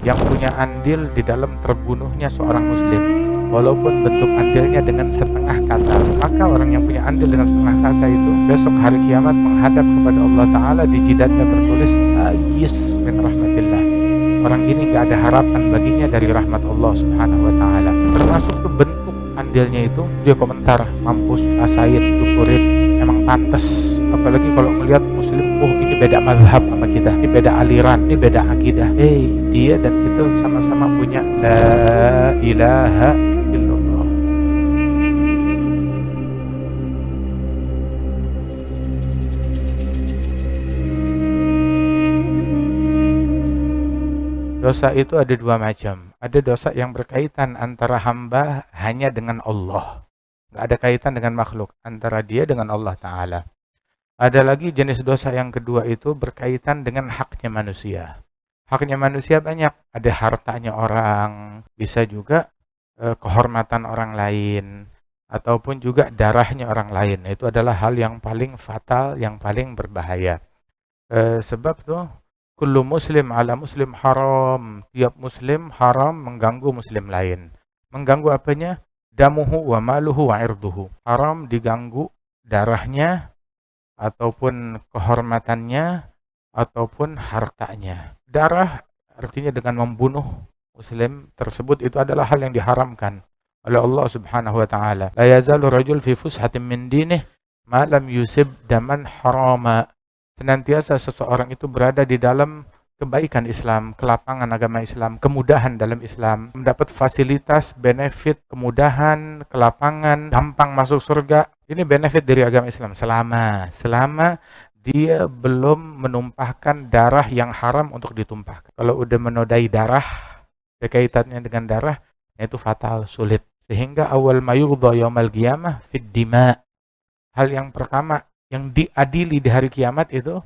yang punya andil di dalam terbunuhnya seorang muslim, walaupun bentuk andilnya dengan setengah kata, maka orang yang punya andil dengan setengah kata itu besok hari kiamat menghadap kepada Allah Ta'ala, di jidatnya tertulis ayis min rahmatillah. Orang ini gak ada harapan baginya dari rahmat Allah Subhanahu wa Ta'ala. Termasuk tuh bentuk andilnya itu, dia komentar, mampus, rasain, syukurin, emang pantes. Apalagi kalau melihat muslim, oh ini beda mazhab sama kita, ini beda aliran, ini beda akidah. Dia dan kita sama-sama punya la ilaha illallah. Dosa itu ada dua macam. Ada dosa yang berkaitan antara hamba hanya dengan Allah, nggak ada kaitan dengan makhluk, antara dia dengan Allah Ta'ala. Ada lagi jenis dosa yang kedua, itu berkaitan dengan haknya manusia. Haknya manusia banyak, ada hartanya orang, bisa juga kehormatan orang lain, ataupun juga darahnya orang lain. Itu adalah hal yang paling fatal, yang paling berbahaya. Sebab tuh kullu muslim ala muslim haram, tiap muslim haram mengganggu muslim lain. Mengganggu apanya? Damuhu wa maluhu wa irduhu. Haram diganggu darahnya, ataupun kehormatannya, ataupun hartanya. Darah artinya dengan membunuh muslim tersebut, itu adalah hal yang diharamkan oleh Allah Subhanahu wa Ta'ala. La yazalu rajul fi fushatin min dinih ma lam yusib daman harama. Senantiasa seseorang itu berada di dalam kebaikan Islam, kelapangan agama Islam, kemudahan dalam Islam, mendapat fasilitas, benefit, kemudahan, kelapangan, gampang masuk surga. Ini benefit dari agama Islam selama dia belum menumpahkan darah yang haram untuk ditumpahkan. Kalau udah menodai darah, kaitannya dengan darah, itu fatal, sulit. Sehingga awal mayughdha yaumal qiyamah fid dima. Hal yang pertama yang diadili di hari kiamat itu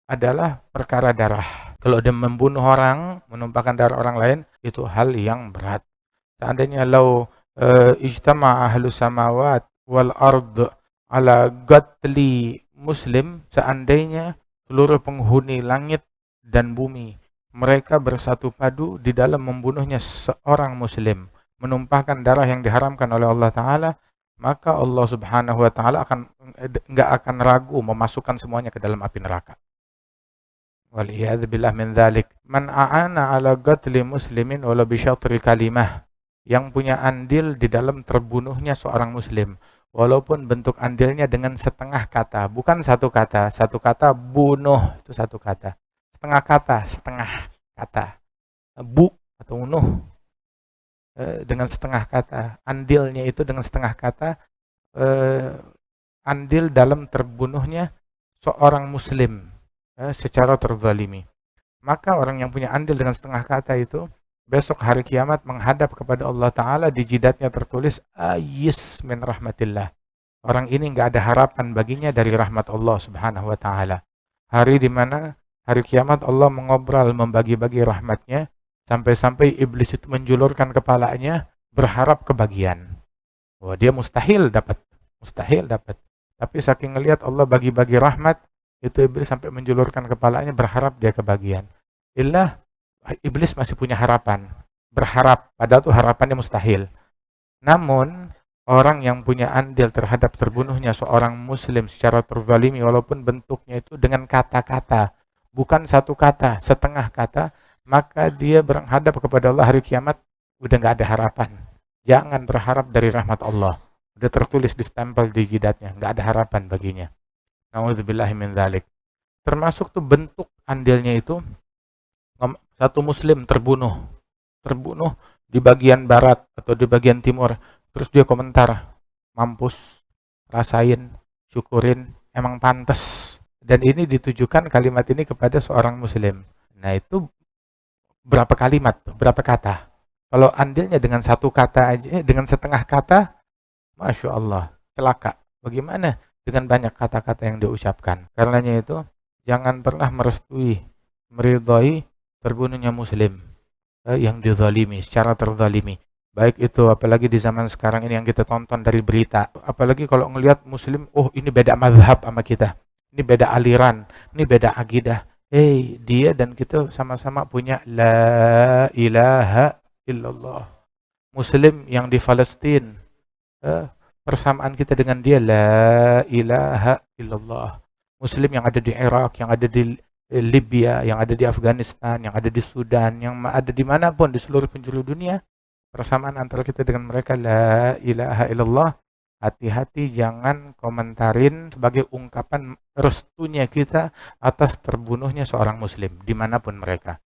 adalah perkara darah. Kalau dia membunuh orang, menumpahkan darah orang lain, itu hal yang berat. Seandainya lau ijtama'a ahlus samawat wal ard ala qatli muslim, seandainya seluruh penghuni langit dan bumi mereka bersatu padu di dalam membunuhnya seorang muslim, menumpahkan darah yang diharamkan oleh Allah Ta'ala, maka Allah Subhanahu wa Ta'ala nggak akan ragu memasukkan semuanya ke dalam api neraka. Waliyadzubillah min dzalik. Man a'ana ala qatli muslimin walau bi syatri kalimah, yang punya andil di dalam terbunuhnya seorang muslim, walaupun bentuk andilnya dengan setengah kata, bukan satu kata. Satu kata bunuh itu satu kata. Setengah kata. Bu atau unuh dengan setengah kata. Andilnya itu dengan setengah kata, andil dalam terbunuhnya seorang muslim secara terzalimi. Maka orang yang punya andil dengan setengah kata itu besok hari kiamat menghadap kepada Allah Ta'ala, di jidatnya tertulis ayis min rahmatillah. Orang ini nggak ada harapan baginya dari rahmat Allah Subhanahu wa Ta'ala. Hari di mana hari kiamat Allah mengobrol, membagi-bagi rahmatnya, sampai-sampai iblis itu menjulurkan kepalanya berharap kebagian. Wah, dia mustahil dapat. Tapi saking ngelihat Allah bagi-bagi rahmat, itu iblis sampai menjulurkan kepalanya berharap dia kebagian. Iblis masih punya harapan, berharap, padahal itu harapannya mustahil. Namun orang yang punya andil terhadap terbunuhnya seorang muslim secara terzalimi, walaupun bentuknya itu dengan kata-kata, bukan satu kata, setengah kata, maka dia berhadap kepada Allah hari kiamat udah nggak ada harapan. Jangan berharap dari rahmat Allah. Udah tertulis di stempel di jidatnya, nggak ada harapan baginya. Na'udzubillahi min dzalik. Termasuk tuh bentuk andilnya itu, satu muslim terbunuh di bagian barat atau di bagian timur, terus dia komentar, mampus, rasain, syukurin, emang pantes. Dan ini ditujukan kalimat ini kepada seorang muslim. Nah, itu berapa kalimat, berapa kata? Kalau andilnya dengan satu kata aja, dengan setengah kata, Masya Allah, celaka. Bagaimana dengan banyak kata-kata yang diucapkan? Karenanya itu, jangan pernah merestui, meridhai terbunuhnya muslim yang dizalimi, secara terzalimi. Baik itu apalagi di zaman sekarang ini yang kita tonton dari berita. Apalagi kalau ngelihat muslim, oh ini beda mazhab sama kita, ini beda aliran, ini beda akidah. Dia dan kita sama-sama punya la ilaha illallah. Muslim yang di Palestina, persamaan kita dengan dia la ilaha illallah. Muslim yang ada di Irak, yang ada di Libya, yang ada di Afghanistan, yang ada di Sudan, yang ada dimanapun di seluruh penjuru dunia, persamaan antara kita dengan mereka la ilaha illallah. Hati-hati jangan komentarin sebagai ungkapan restunya kita atas terbunuhnya seorang muslim dimanapun mereka.